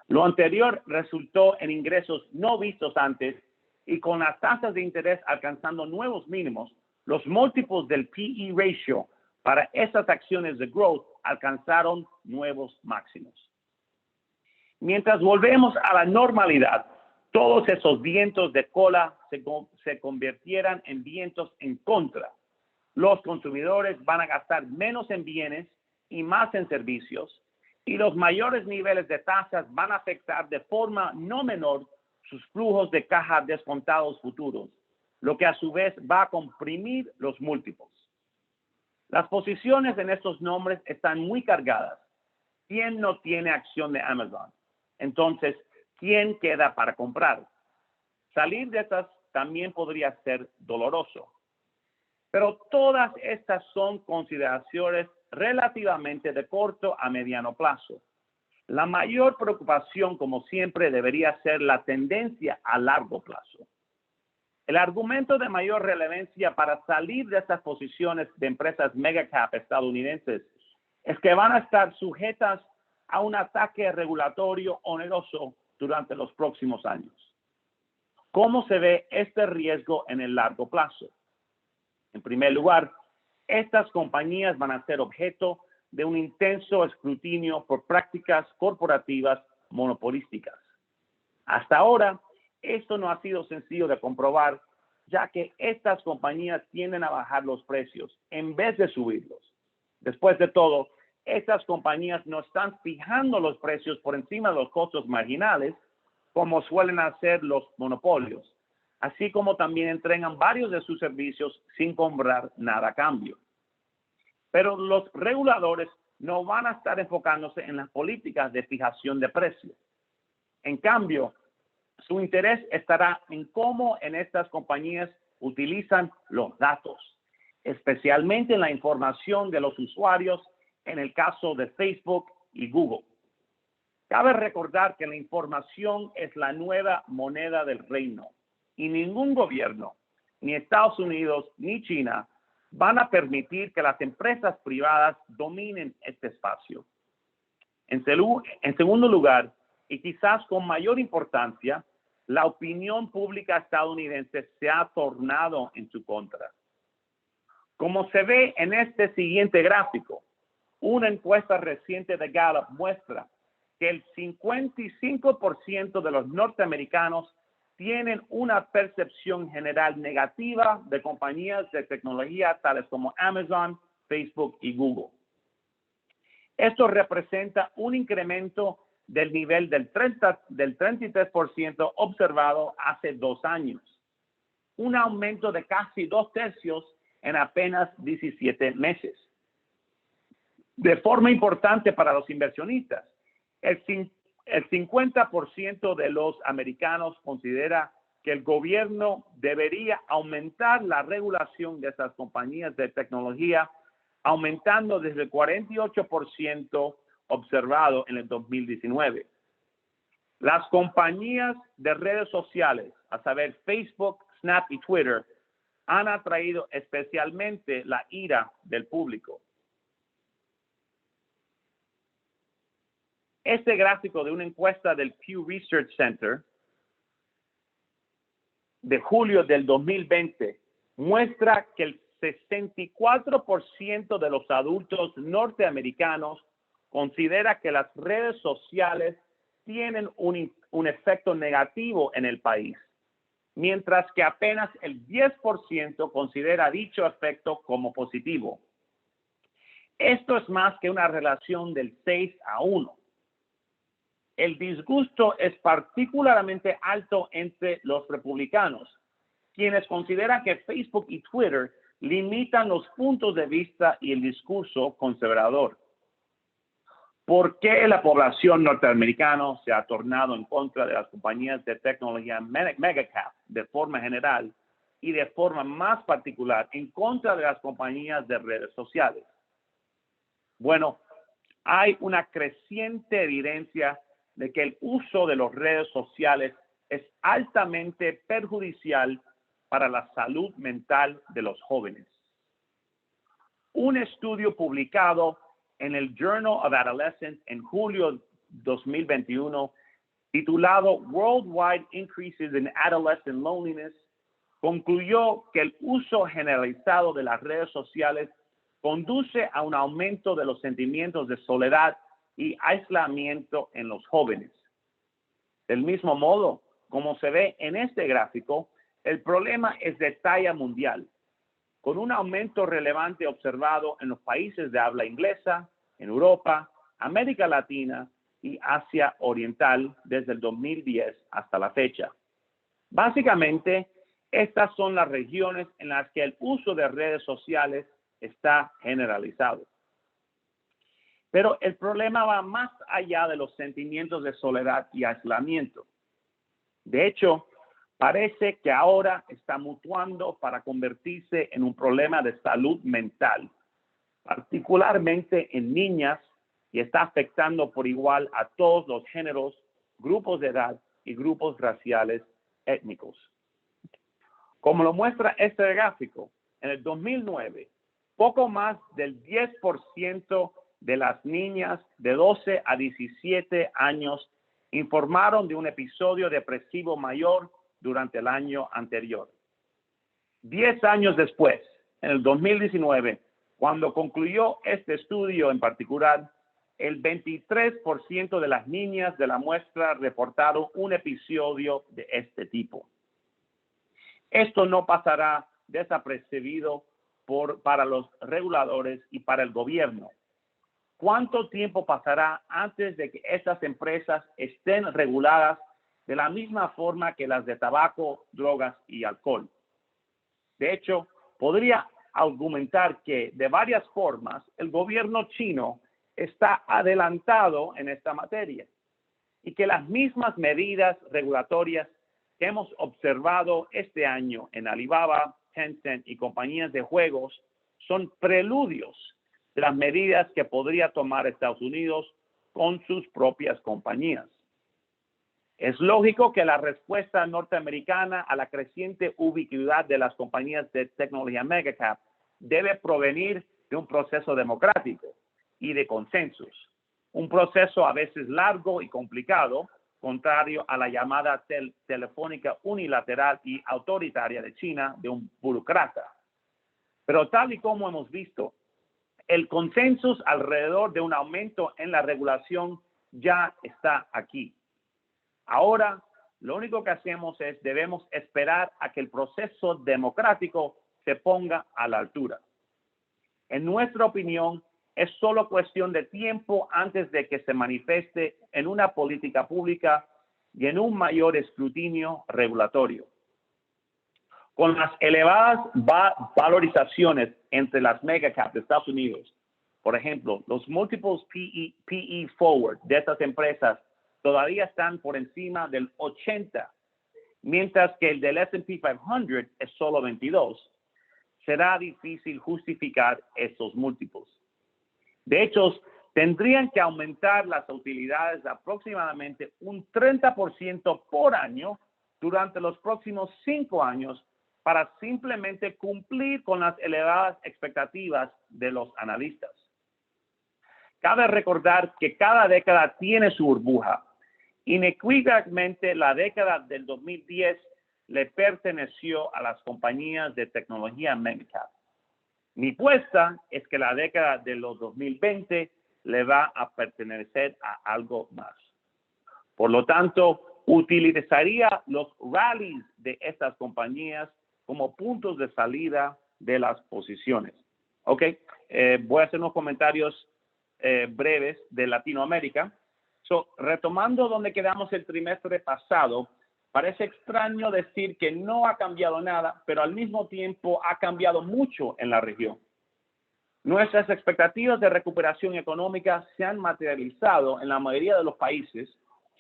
Lo anterior resultó en ingresos no vistos antes y con las tasas de interés alcanzando nuevos mínimos, los múltiplos del P/E ratio para estas acciones de growth alcanzaron nuevos máximos. Mientras volvemos a la normalidad, todos esos vientos de cola se convirtieran en vientos en contra. Los consumidores van a gastar menos en bienes y más en servicios, y los mayores niveles de tasas van a afectar de forma no menor sus flujos de caja descontados futuros, lo que a su vez va a comprimir los múltiplos. Las posiciones en estos nombres están muy cargadas. ¿Quién no tiene acción de Amazon? Entonces, ¿quién queda para comprar? Salir de estas también podría ser doloroso. Pero todas estas son consideraciones relativamente de corto a mediano plazo. La mayor preocupación, como siempre, debería ser la tendencia a largo plazo. El argumento de mayor relevancia para salir de estas posiciones de empresas megacap estadounidenses es que van a estar sujetas a un ataque regulatorio oneroso durante los próximos años. ¿Cómo se ve este riesgo en el largo plazo? En primer lugar, estas compañías van a ser objeto de un intenso escrutinio por prácticas corporativas monopolísticas. Hasta ahora, esto no ha sido sencillo de comprobar, ya que estas compañías tienden a bajar los precios en vez de subirlos. Después de todo, estas compañías no están fijando los precios por encima de los costos marginales, como suelen hacer los monopolios, así como también entregan varios de sus servicios sin cobrar nada a cambio. Pero los reguladores no van a estar enfocándose en las políticas de fijación de precios. En cambio, su interés estará en cómo en estas compañías utilizan los datos, especialmente en la información de los usuarios en el caso de Facebook y Google. Cabe recordar que la información es la nueva moneda del reino y ningún gobierno, ni Estados Unidos ni China, van a permitir que las empresas privadas dominen este espacio. En segundo lugar, y quizás con mayor importancia, la opinión pública estadounidense se ha tornado en su contra. Como se ve en este siguiente gráfico, una encuesta reciente de Gallup muestra que el 55% de los norteamericanos tienen una percepción general negativa de compañías de tecnología tales como Amazon, Facebook y Google. Esto representa un incremento del nivel del 33% observado hace 2 años, un aumento de casi 2/3 en apenas 17 meses. De forma importante para los inversionistas, el 50% de los americanos considera que el gobierno debería aumentar la regulación de estas compañías de tecnología, aumentando desde el 48% observado en el 2019. Las compañías de redes sociales, a saber Facebook, Snap y Twitter, han atraído especialmente la ira del público. Este gráfico de una encuesta del Pew Research Center de julio del 2020 muestra que el 64% de los adultos norteamericanos considera que las redes sociales tienen un efecto negativo en el país, mientras que apenas el 10% considera dicho efecto como positivo. Esto es más que una relación del 6-1. El disgusto es particularmente alto entre los republicanos, quienes consideran que Facebook y Twitter limitan los puntos de vista y el discurso conservador. ¿Por qué la población norteamericana se ha tornado en contra de las compañías de tecnología megacap de forma general y de forma más particular en contra de las compañías de redes sociales? Bueno, hay una creciente evidencia de que el uso de las redes sociales es altamente perjudicial para la salud mental de los jóvenes. Un estudio publicado en el Journal of Adolescence en julio 2021, titulado Worldwide Increases in Adolescent Loneliness, concluyó que el uso generalizado de las redes sociales conduce a un aumento de los sentimientos de soledad y aislamiento en los jóvenes. Del mismo modo, como se ve en este gráfico, el problema es de talla mundial, con un aumento relevante observado en los países de habla inglesa, en Europa, América Latina y Asia Oriental desde el 2010 hasta la fecha. Básicamente, estas son las regiones en las que el uso de redes sociales está generalizado. Pero el problema va más allá de los sentimientos de soledad y aislamiento. De hecho, parece que ahora está mutuando para convertirse en un problema de salud mental, particularmente en niñas, y está afectando por igual a todos los géneros, grupos de edad y grupos raciales étnicos. Como lo muestra este gráfico, en el 2009, poco más del 10% de las niñas de 12 a 17 años informaron de un episodio depresivo mayor durante el año anterior. 10 años después, en el 2019, cuando concluyó este estudio en particular, el 23% de las niñas de la muestra reportaron un episodio de este tipo. Esto no pasará desapercibido para los reguladores y para el gobierno. ¿Cuánto tiempo pasará antes de que estas empresas estén reguladas de la misma forma que las de tabaco, drogas y alcohol? De hecho, podría argumentar que de varias formas el gobierno chino está adelantado en esta materia y que las mismas medidas regulatorias que hemos observado este año en Alibaba, Tencent y compañías de juegos son preludios de las medidas que podría tomar Estados Unidos con sus propias compañías. Es lógico que la respuesta norteamericana a la creciente ubicuidad de las compañías de tecnología megacap debe provenir de un proceso democrático y de consensos, un proceso a veces largo y complicado, contrario a la llamada telefónica unilateral y autoritaria de China de un burócrata. Pero tal y como hemos visto, el consenso alrededor de un aumento en la regulación ya está aquí. Ahora, lo único que hacemos es debemos esperar a que el proceso democrático se ponga a la altura. En nuestra opinión, es solo cuestión de tiempo antes de que se manifieste en una política pública y en un mayor escrutinio regulatorio. Con las elevadas valorizaciones entre las megacaps de Estados Unidos, por ejemplo, los múltiples PE forward de estas empresas todavía están por encima del 80, mientras que el del S&P 500 es solo 22. Será difícil justificar esos múltiplos. De hecho, tendrían que aumentar las utilidades aproximadamente un 30% por año durante los próximos 5 años para simplemente cumplir con las elevadas expectativas de los analistas. Cabe recordar que cada década tiene su burbuja. Inequívocamente, la década del 2010 le perteneció a las compañías de tecnología megacap. Mi apuesta es que la década de los 2020 le va a pertenecer a algo más. Por lo tanto, utilizaría los rallies de estas compañías como puntos de salida de las posiciones. Ok, voy a hacer unos comentarios breves de Latinoamérica. Retomando donde quedamos el trimestre pasado, parece extraño decir que no ha cambiado nada, pero al mismo tiempo ha cambiado mucho en la región. Nuestras expectativas de recuperación económica se han materializado en la mayoría de los países,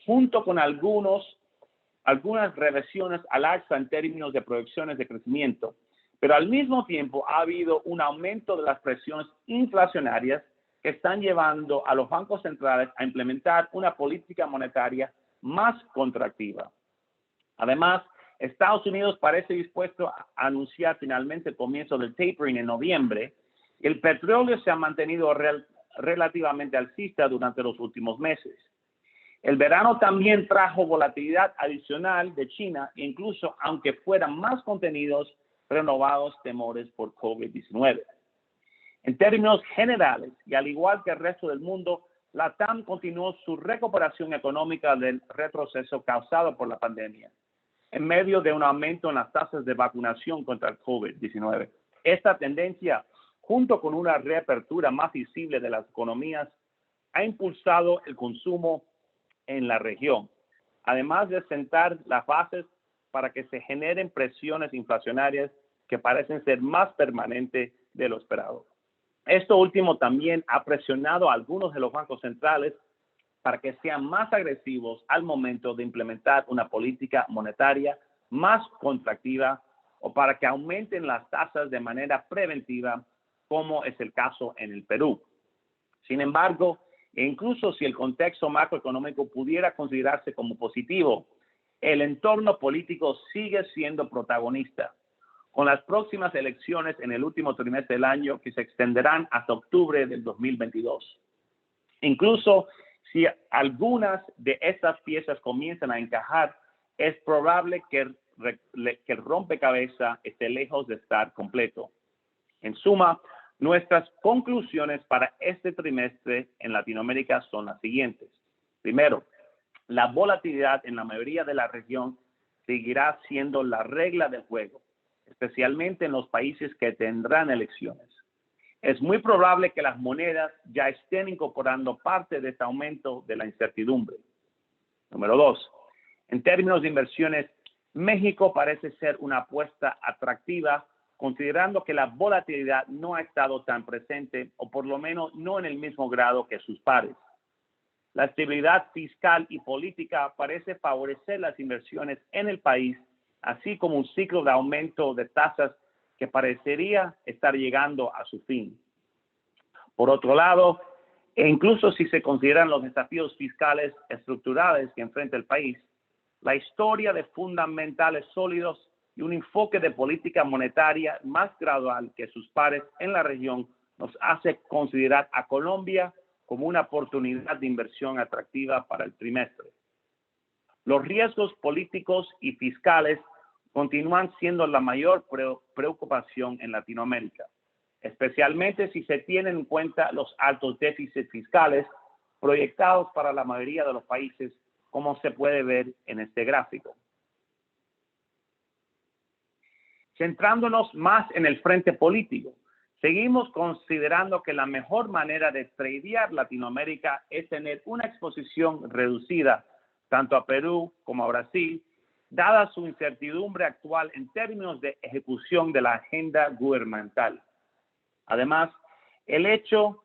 junto con algunas revisiones al alza en términos de proyecciones de crecimiento, pero al mismo tiempo ha habido un aumento de las presiones inflacionarias que están llevando a los bancos centrales a implementar una política monetaria más contractiva. Además, Estados Unidos parece dispuesto a anunciar finalmente el comienzo del tapering en noviembre. El petróleo se ha mantenido relativamente alcista durante los últimos meses. El verano también trajo volatilidad adicional de China, incluso aunque fueran más contenidos renovados temores por COVID-19. En términos generales, y al igual que el resto del mundo, la TAM continuó su recuperación económica del retroceso causado por la pandemia, en medio de un aumento en las tasas de vacunación contra el COVID-19. Esta tendencia, junto con una reapertura más visible de las economías, ha impulsado el consumo en la región, además de sentar las bases para que se generen presiones inflacionarias que parecen ser más permanentes de lo esperado. Esto último también ha presionado a algunos de los bancos centrales para que sean más agresivos al momento de implementar una política monetaria más contractiva o para que aumenten las tasas de manera preventiva, como es el caso en el Perú. Sin embargo, incluso si el contexto macroeconómico pudiera considerarse como positivo, el entorno político sigue siendo protagonista, con las próximas elecciones en el último trimestre del año que se extenderán hasta octubre del 2022. Incluso si algunas de estas piezas comienzan a encajar, es probable que el rompecabezas esté lejos de estar completo. En suma, Nuestras conclusiones para este trimestre en Latinoamérica son las siguientes. Primero, la volatilidad en la mayoría de la región seguirá siendo la regla del juego, especialmente en los países que tendrán elecciones. Es muy probable que las monedas ya estén incorporando parte de este aumento de la incertidumbre. Número 2, en términos de inversiones, México parece ser una apuesta atractiva, considerando que la volatilidad no ha estado tan presente, o por lo menos no en el mismo grado que sus pares. La estabilidad fiscal y política parece favorecer las inversiones en el país, así como un ciclo de aumento de tasas que parecería estar llegando a su fin. Por otro lado, e incluso si se consideran los desafíos fiscales estructurales que enfrenta el país, la historia de fundamentales sólidos y un enfoque de política monetaria más gradual que sus pares en la región nos hace considerar a Colombia como una oportunidad de inversión atractiva para el trimestre. Los riesgos políticos y fiscales continúan siendo la mayor preocupación en Latinoamérica, especialmente si se tienen en cuenta los altos déficits fiscales proyectados para la mayoría de los países, como se puede ver en este gráfico. Centrándonos más en el frente político, seguimos considerando que la mejor manera de tradear Latinoamérica es tener una exposición reducida tanto a Perú como a Brasil, dada su incertidumbre actual en términos de ejecución de la agenda gubernamental. Además, el hecho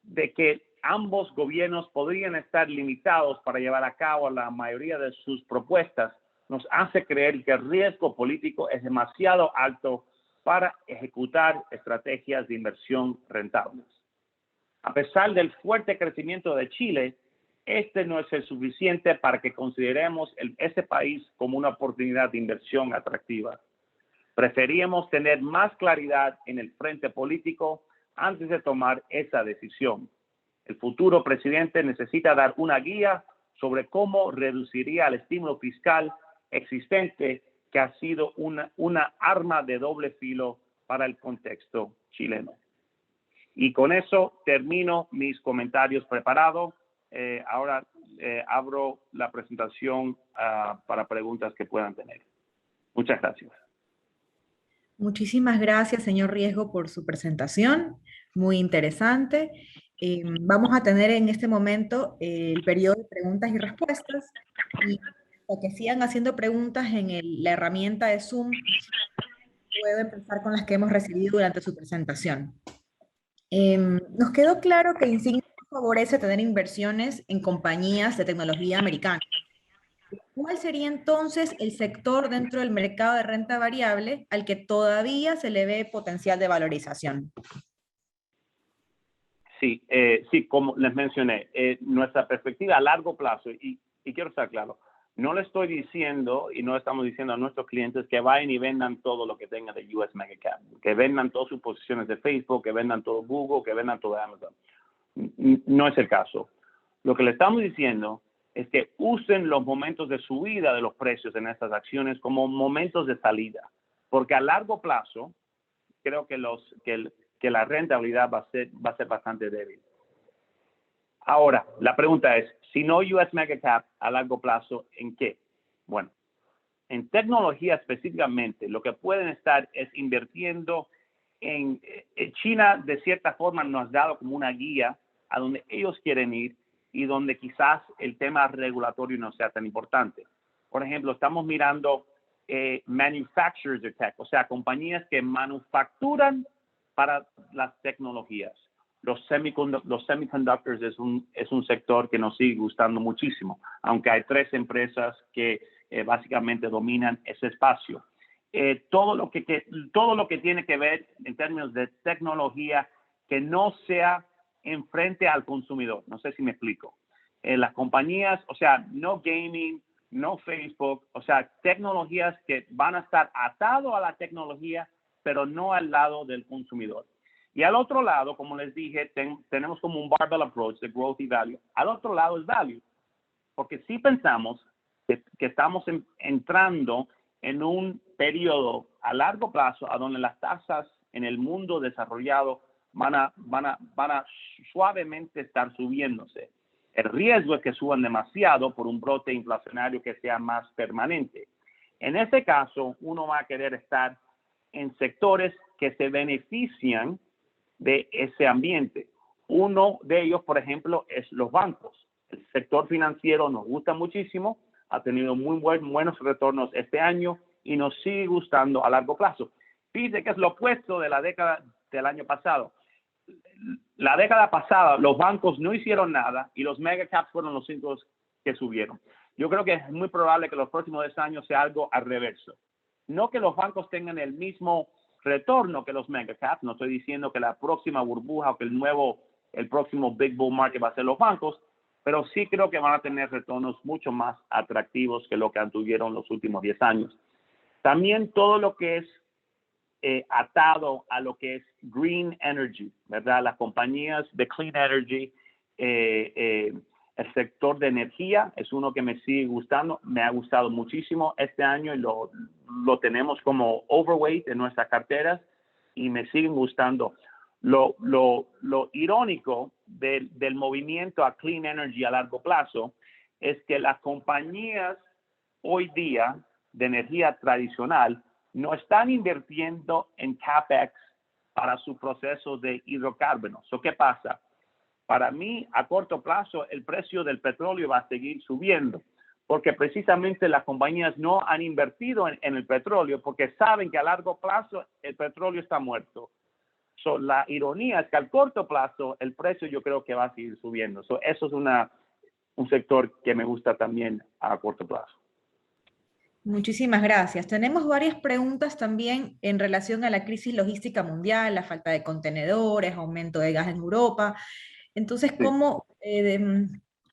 de que ambos gobiernos podrían estar limitados para llevar a cabo la mayoría de sus propuestas nos hace creer que el riesgo político es demasiado alto para ejecutar estrategias de inversión rentables. A pesar del fuerte crecimiento de Chile, este no es el suficiente para que consideremos ese país como una oportunidad de inversión atractiva. Preferíamos tener más claridad en el frente político antes de tomar esa decisión. El futuro presidente necesita dar una guía sobre cómo reduciría el estímulo fiscal existente, que ha sido una arma de doble filo para el contexto chileno. Y con eso termino mis comentarios preparados. Ahora abro la presentación para preguntas que puedan tener. Muchas gracias. Muchísimas gracias, señor Riesgo, por su presentación. Muy interesante. Vamos a tener en este momento el periodo de preguntas y respuestas. Y para que sigan haciendo preguntas en la herramienta de Zoom, puedo empezar con las que hemos recibido durante su presentación. Nos quedó claro que Insignia favorece tener inversiones en compañías de tecnología americanas. ¿Cuál sería entonces el sector dentro del mercado de renta variable al que todavía se le ve potencial de valorización? Sí, como les mencioné, nuestra perspectiva a largo plazo, y quiero estar claro, no le estoy diciendo y no estamos diciendo a nuestros clientes que vayan y vendan todo lo que tengan de US Mega Cap, que vendan todas sus posiciones de Facebook, que vendan todo Google, que vendan todo Amazon. No es el caso. Lo que le estamos diciendo es que usen los momentos de subida de los precios en estas acciones como momentos de salida, porque a largo plazo creo que la rentabilidad va a ser bastante débil. Ahora, la pregunta es, si no US Mega Cap a largo plazo, ¿en qué? Bueno, en tecnología específicamente, lo que pueden estar es invirtiendo en China. De cierta forma nos ha dado como una guía a donde ellos quieren ir y donde quizás el tema regulatorio no sea tan importante. Por ejemplo, estamos mirando manufacturers of tech, o sea, compañías que manufacturan para las tecnologías. Los semiconductors es un sector que nos sigue gustando muchísimo, aunque hay 3 empresas que básicamente dominan ese espacio. Todo lo que tiene que ver en términos de tecnología que no sea en frente al consumidor. No sé si me explico. Las compañías, o sea, no gaming, no Facebook, o sea, tecnologías que van a estar atados a la tecnología, pero no al lado del consumidor. Y al otro lado, como les dije, tenemos como un barbell approach de growth y value. Al otro lado es value, porque si pensamos que estamos entrando en un periodo a largo plazo a donde las tasas en el mundo desarrollado van a suavemente estar subiéndose. El riesgo es que suban demasiado por un brote inflacionario que sea más permanente. En ese caso, uno va a querer estar en sectores que se benefician de ese ambiente. Uno de ellos, por ejemplo, es los bancos. El sector financiero nos gusta muchísimo, ha tenido muy buenos retornos este año y nos sigue gustando a largo plazo. Fíjense que es lo opuesto de la década del año pasado. La década pasada los bancos no hicieron nada y los mega caps fueron los únicos que subieron. Yo creo que es muy probable que los próximos 10 años sea algo al reverso. No que los bancos tengan el mismo retorno que los mega caps, no estoy diciendo que la próxima burbuja o que el próximo big bull market va a ser los bancos, pero sí creo que van a tener retornos mucho más atractivos que lo que tuvieron los últimos 10 años. También todo lo que es atado a lo que es green energy, ¿verdad? Las compañías de clean energy, el sector de energía es uno que me sigue gustando, me ha gustado muchísimo este año y lo tenemos como overweight en nuestras carteras y me siguen gustando. Lo irónico del movimiento a clean energy a largo plazo es que las compañías hoy día de energía tradicional no están invirtiendo en CapEx para su proceso de hidrocarburos. ¿Qué pasa? Para mí, a corto plazo, el precio del petróleo va a seguir subiendo, porque precisamente las compañías no han invertido en el petróleo porque saben que a largo plazo el petróleo está muerto. La ironía es que al corto plazo el precio yo creo que va a seguir subiendo. Eso es un sector que me gusta también a corto plazo. Muchísimas gracias. Tenemos varias preguntas también en relación a la crisis logística mundial, la falta de contenedores, aumento de gas en Europa. Entonces, Sí.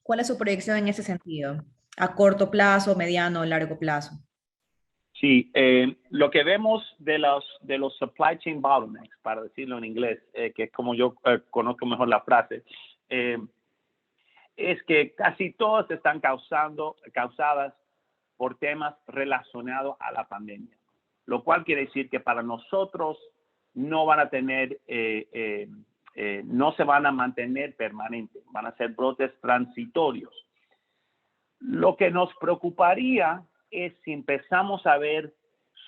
¿cuál es su proyección en ese sentido? ¿A corto plazo, mediano o largo plazo? Sí, lo que vemos de los supply chain bottlenecks, para decirlo en inglés, que es como yo conozco mejor la frase, es que casi todas están causadas por temas relacionados a la pandemia, lo cual quiere decir que para nosotros no van a tener, no se van a mantener permanentes, van a ser brotes transitorios. Lo que nos preocuparía es si empezamos a ver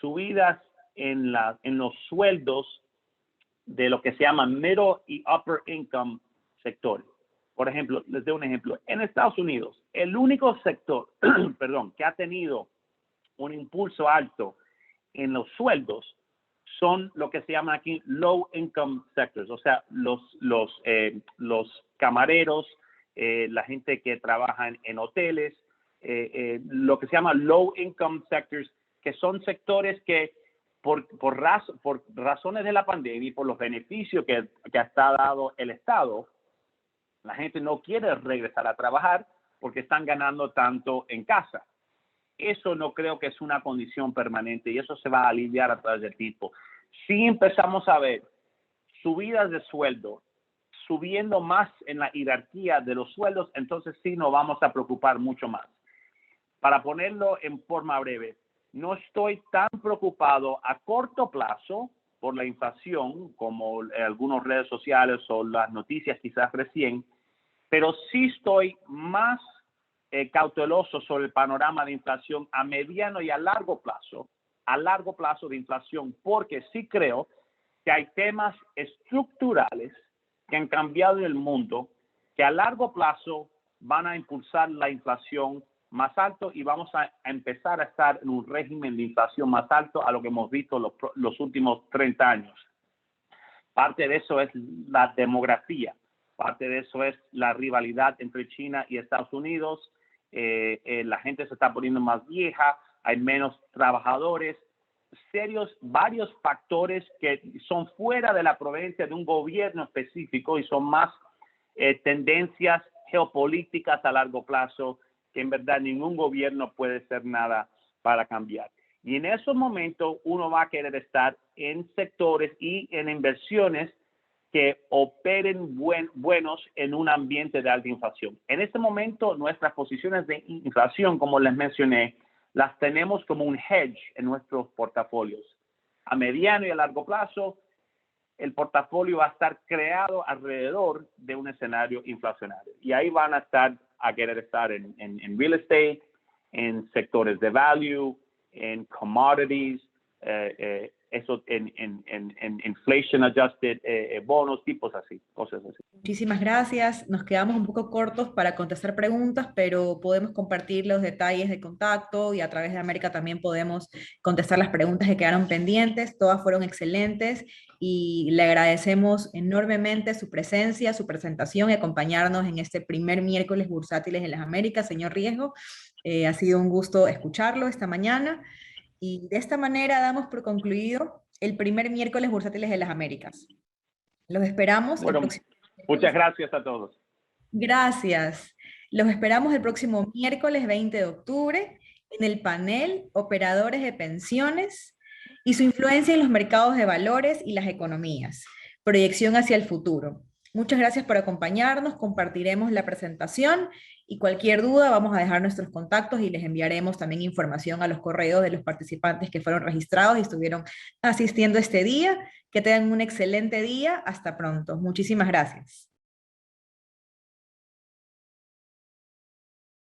subidas en los sueldos de lo que se llama middle y upper income sectores. Por ejemplo, les doy un ejemplo. En Estados Unidos, el único sector, que ha tenido un impulso alto en los sueldos son lo que se llama aquí low income sectors, o sea, los camareros, la gente que trabaja en hoteles, lo que se llama low income sectors, que son sectores que por razones de la pandemia y por los beneficios que ha dado el Estado, la gente no quiere regresar a trabajar porque están ganando tanto en casa. Eso no creo que es una condición permanente y eso se va a aliviar a través del tiempo. Si empezamos a ver subidas de sueldo, subiendo más en la jerarquía de los sueldos, entonces sí nos vamos a preocupar mucho más. Para ponerlo en forma breve, no estoy tan preocupado a corto plazo por la inflación como algunas redes sociales o las noticias quizás recién, pero sí estoy más cauteloso sobre el panorama de inflación a mediano y a largo plazo de inflación, porque sí creo que hay temas estructurales que han cambiado en el mundo que a largo plazo van a impulsar la inflación más alto y vamos a empezar a estar en un régimen de inflación más alto a lo que hemos visto los últimos 30 años. Parte de eso es la demografía, parte de eso es la rivalidad entre China y Estados Unidos. La gente se está poniendo más vieja, hay menos trabajadores, varios factores que son fuera de la providencia de un gobierno específico y son más tendencias geopolíticas a largo plazo que en verdad ningún gobierno puede hacer nada para cambiar. Y en esos momentos uno va a querer estar en sectores y en inversiones que operen buenos en un ambiente de alta inflación. En este momento, nuestras posiciones de inflación, como les mencioné, las tenemos como un hedge en nuestros portafolios. A mediano y a largo plazo, el portafolio va a estar creado alrededor de un escenario inflacionario. Y ahí van a querer estar en real estate, en sectores de value, en commodities, eso en inflation adjusted, bonos, tipos así, cosas así. Muchísimas gracias. Nos quedamos un poco cortos para contestar preguntas, pero podemos compartir los detalles de contacto y a través de América también podemos contestar las preguntas que quedaron pendientes. Todas fueron excelentes y le agradecemos enormemente su presencia, su presentación y acompañarnos en este primer miércoles bursátiles en las Américas, señor Riesgo. Ha sido un gusto escucharlo esta mañana y de esta manera damos por concluido el primer miércoles bursátiles de las Américas. Los esperamos el Bueno, próximo muchas gracias a todos. Gracias. Los esperamos el próximo miércoles 20 de octubre en el panel Operadores de Pensiones y su influencia en los mercados de valores y las economías. Proyección hacia el futuro. Muchas gracias por acompañarnos, compartiremos la presentación y cualquier duda vamos a dejar nuestros contactos y les enviaremos también información a los correos de los participantes que fueron registrados y estuvieron asistiendo este día. Que tengan un excelente día. Hasta pronto. Muchísimas gracias.